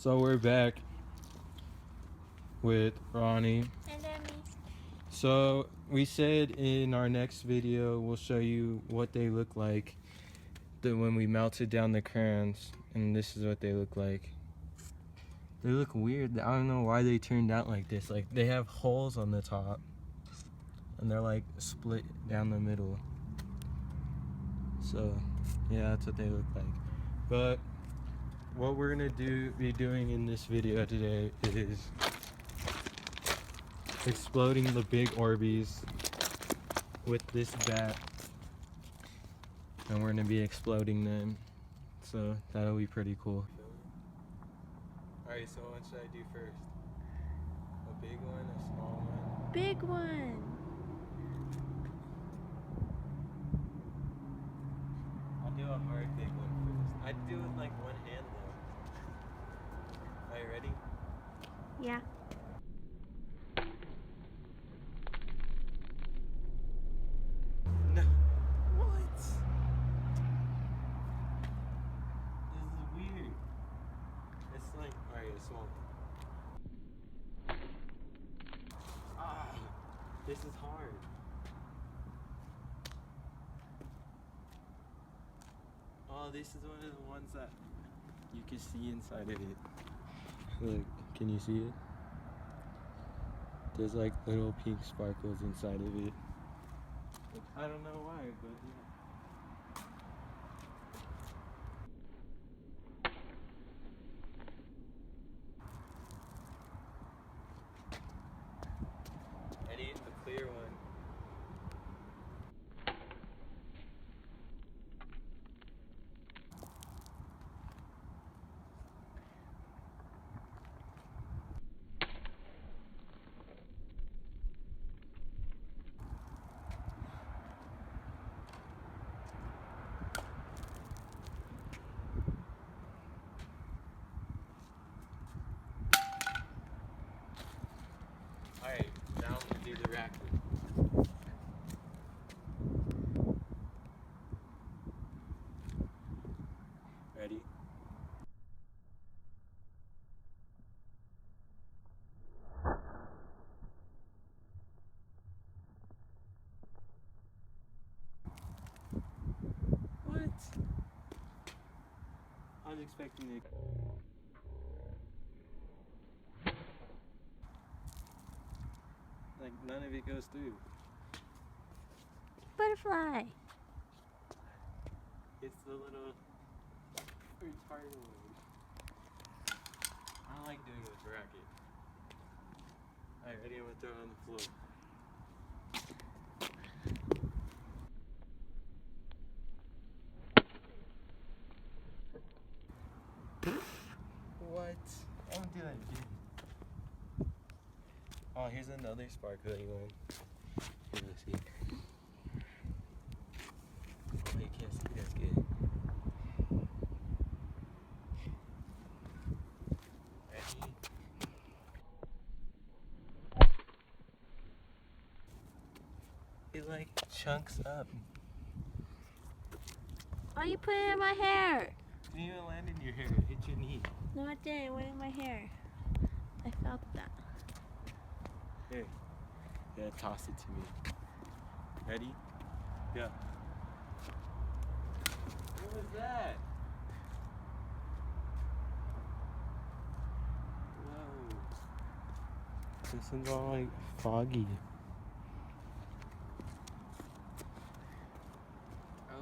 So we're back with Ronnie. And Emmy. So we said in our next video we'll show you what they look like when we melted down the crayons, and this is what they look like. They look weird. I don't know why they turned out like this. Like they have holes on the top and they're like split down the middle. So yeah, that's what they look like. But what we're gonna be doing in this video today is exploding the big Orbeez with this bat, and we're gonna be exploding them, so that'll be pretty cool. Alright, so what should I do first? A big one, a small one? Big one. I'll do a hard big one first. I'd do it with like one hand though. Are you ready? Yeah. No. What? This is weird. It's like, alright, a small one. Ah, this is hard. Oh, this is one of the ones that you can see inside of it. Look, can you see it? There's like little pink sparkles inside of it. I don't know why, but yeah. I need a clear one. Alright, now I'm gonna do the racket. Ready? What? I was expecting it. Like, none of it goes through. Butterfly. It's the little retarded one. I like doing it with the racket. Alright, ready? I'm gonna throw it on the floor. What? I won't do that again. Oh, here's another sparkly one. Here, let's see. Oh, you can't see, that's good. Ready? It like chunks up. Why you put it in my hair? It didn't even land in your hair, it hit your knee. No, it didn't. It went in my hair. I felt that. Here. Yeah, toss it to me. Ready? Yeah. What was that? Whoa. This one's all like foggy. Oh,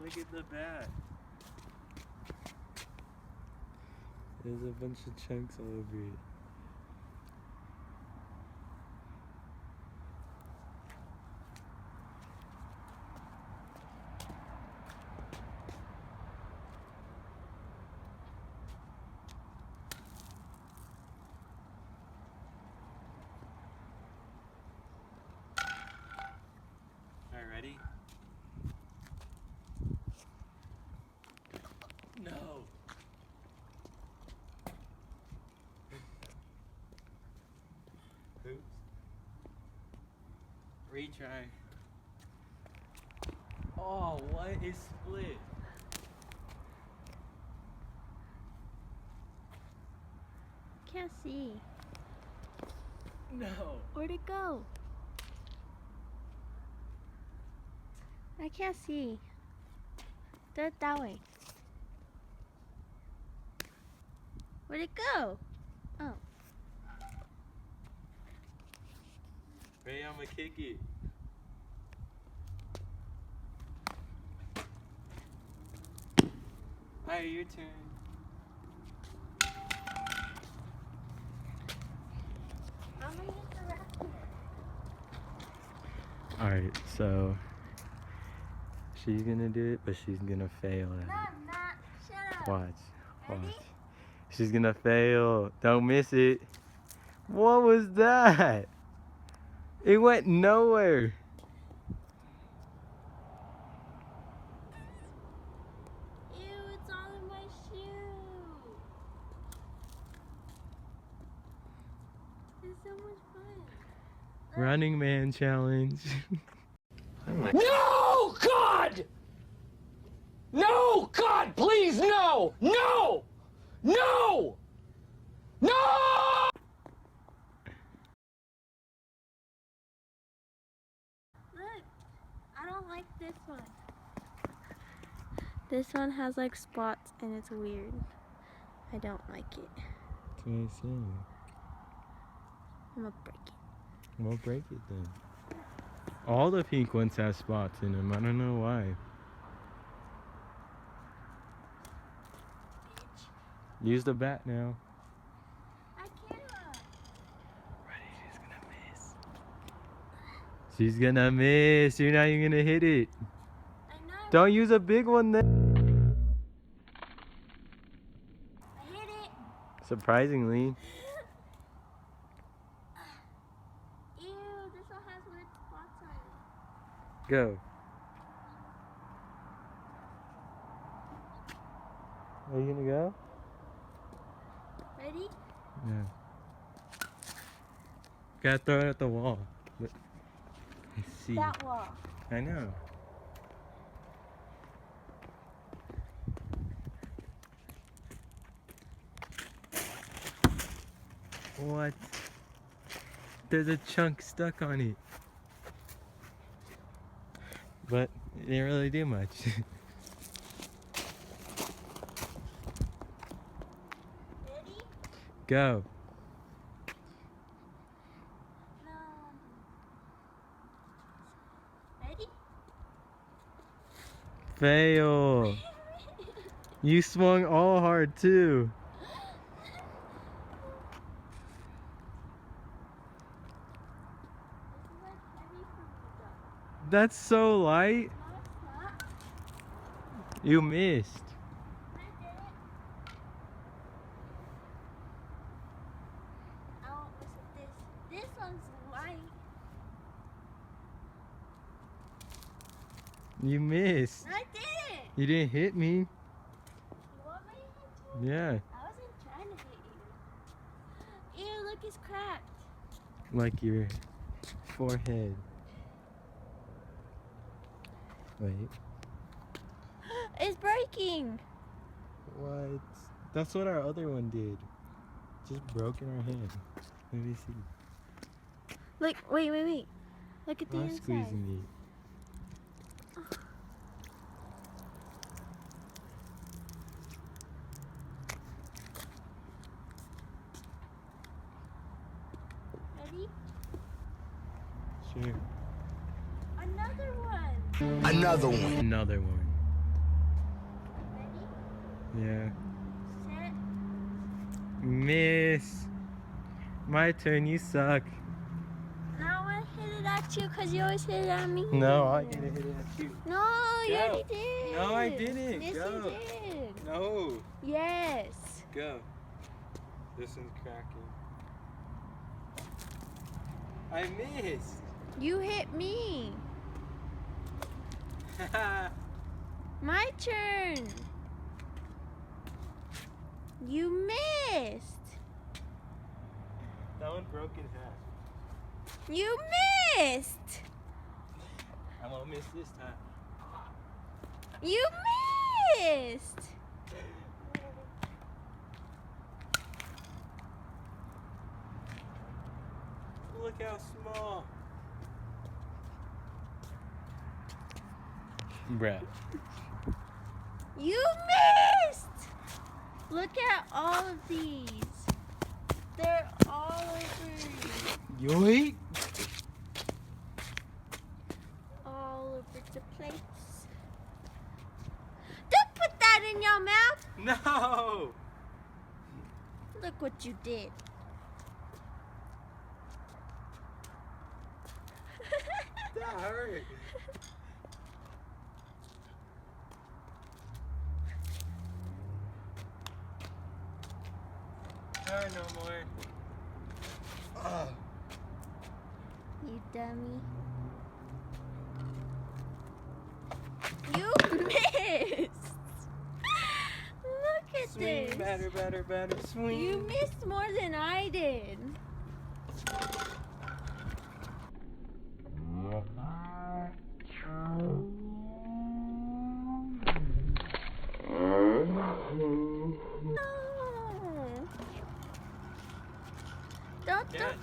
look at the bat. There's a bunch of chunks all over it. Alright, ready? No! Oops. Retry. Oh, what is split? Can't see. No. Where'd it go? I can't see. Do it that way. Where'd it go? Oh. Ray, I'ma kick it. Alright, your turn. I'm gonna hit the raptor. Alright, so she's gonna do it, but she's gonna fail No, at it. I'm not. Shut up. Watch. Ready? Watch. She's gonna fail. Don't miss it. What was that? It went nowhere. Ew, it's all in my shoe. It's so much fun. Running Man challenge. No, God! No, God, please, no! No! No! No! Look, I don't like this one. This one has like spots and it's weird. I don't like it. That's what I'm saying. I'm gonna break it. We'll break it then. All the pink ones have spots in them. I don't know why. Use the bat now. I can't. Ready? She's gonna miss. She's gonna miss. You're not even gonna hit it. I know. Don't use a big one then. I hit it. Surprisingly. Ew, this one has weird spots on it. Go. Are you gonna go? Ready? Yeah. Gotta throw it at the wall. Let's see. That wall. I know. What? There's a chunk stuck on it. But it didn't really do much. Ready? Go. No. Ready? Fail. You swung all hard too. This is like heavy for me though. That's so light. No, it's not. You missed. I did it. I won't miss with this. This one's light. You missed. I did it. You didn't hit me. You want me to hit you? Yeah. I wasn't trying to hit you. Ew, look, it's cracked. Like your forehead. Wait. It's breaking. What? That's what our other one did. Just broke in our hand. Let me see. Look, wait. Look at the I'm inside. squeezing Ready? it. Sure. Another one. Another one. Another one. Ready? Yeah. Set. Miss. My turn. You suck. Now I hit it at you because you always hit it at me. No, I get to hit it at you. No, you Go. already did. No, I didn't. Yes, Go. you did. No. Yes. Go. This one's cracking. I missed. You hit me. My turn. You missed. That one broke in half. You missed. I won't miss this time. You missed! Look how small. Bruh. You missed! Look at all of these. They're all over. Yoink! All over the place. Don't put that in your mouth! No! Look what you did. That hurt. Alright, no more. You dummy. You missed! Look at Swing, this. batter, batter, batter, swing. You missed more than I did. Don't. Yes.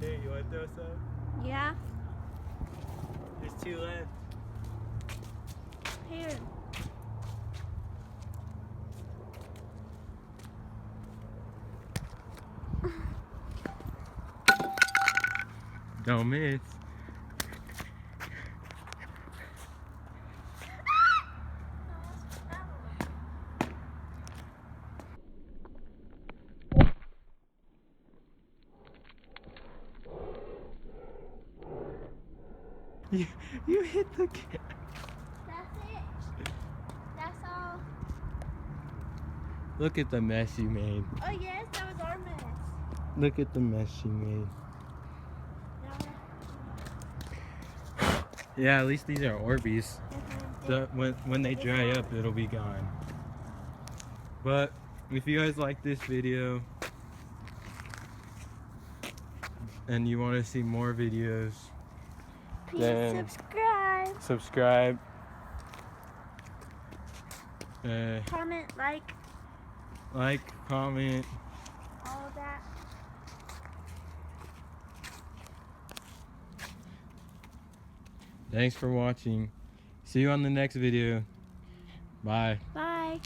Hey, you want to throw some? Yeah, There's 2 left. here. Don't miss. You hit the cat. That's it. That's all. Look at the mess you made. Oh yes, that was our mess. Look at the mess you made. Yeah, at least these are Orbeez. When they dry up, it'll be gone. But if you guys like this video and you want to see more videos, Please then subscribe. subscribe. Comment, Like, comment. all that. Thanks for watching. See you on the next video. Bye. Bye.